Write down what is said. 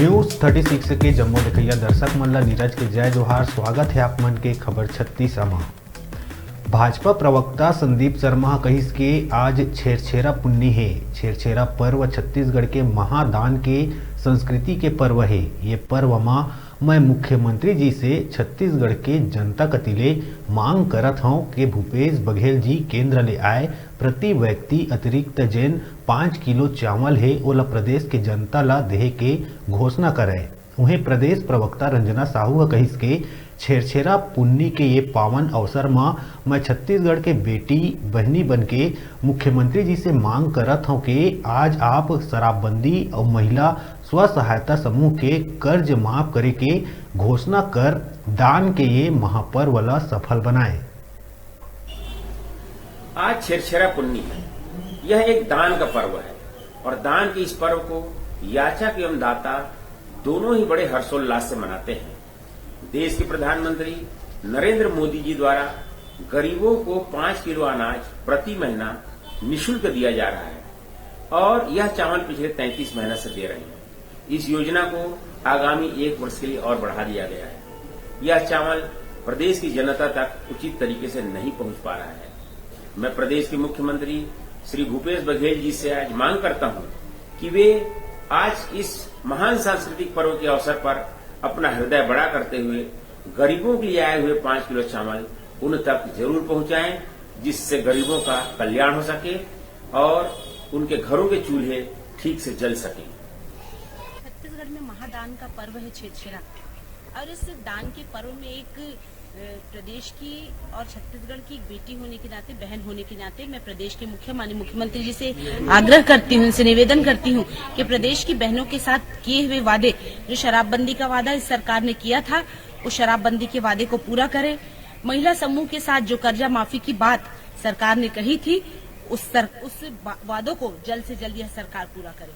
News 36 के जम्मू दिखैया दर्शक मन ला नीरज के जय जोहार। स्वागत है आप मन के खबर 36 अमा। भाजपा प्रवक्ता संदीप शर्मा कहिस के आज छेरछेरा पुन्नी है। छेरछेरा पर्व छत्तीसगढ़ के महादान के संस्कृति के पर्व है। ये पर्व मां मैं मुख्यमंत्री जी से छत्तीसगढ़ के जनता कतिले मांग करत हूं कि भूपेश बघेल जी केंद्र ले आए प्रति व्यक्ति अतिरिक्त जेन 5 किलो चावल है ओला प्रदेश के जनता ला देहे के घोषणा करे। उन्हें प्रदेश प्रवक्ता रंजना साहू कहिस के छेरछेरा पुन्नी के ये पावन अवसर में मैं छत्तीसगढ़ के बेटी बहनी बन के मुख्यमंत्री जी से मांग करत हूं कि आज आप शराबबंदी और महिला स्व सहायता समूह के कर्ज माफ करे के घोषणा कर दान के ये महापर्व ला सफल बनाए। आज छेरछेरा पुन्नी है। यह एक दान का पर्व है और दान के इस पर्व को याचक एवं दाता दोनों ही बड़े हर्षोल्लास से मनाते हैं। देश के प्रधानमंत्री नरेंद्र मोदी जी द्वारा गरीबों को 5 किलो अनाज प्रति महीना निःशुल्क दिया जा रहा है और यह चावल पिछले 33 महीने से दे रहे हैं। इस योजना को आगामी 1 वर्ष के लिए और बढ़ा दिया गया है। यह चावल प्रदेश की जनता तक उचित तरीके से नहीं पहुंच पा रहा है। मैं प्रदेश के मुख्यमंत्री श्री भूपेश बघेल जी से आज मांग करता हूं कि वे आज इस महान सांस्कृतिक पर्व के अवसर पर अपना हृदय बड़ा करते हुए गरीबों के लिए आए हुए 5 किलो चावल उन तक जरूर पहुंचाएं, जिससे गरीबों का कल्याण हो सके और उनके घरों के चूल्हे ठीक से जल सके। छत्तीसगढ़ में महादान का पर्व है छेरछेरा और इस दान के पर्व में एक प्रदेश की और छत्तीसगढ़ की एक बेटी होने के नाते, बहन होने के नाते मैं प्रदेश के माननीय मुख्यमंत्री जी से आग्रह करती हूं, इनसे निवेदन करती हूं कि प्रदेश की बहनों के साथ किए हुए वादे, जो शराबबंदी का वादा इस सरकार ने किया था, उस शराबबंदी के वादे को पूरा करें। महिला समूह के साथ जो कर्जा माफी की बात सरकार ने कही थी, उस वादों को जल्द से जल्द यह सरकार पूरा करे।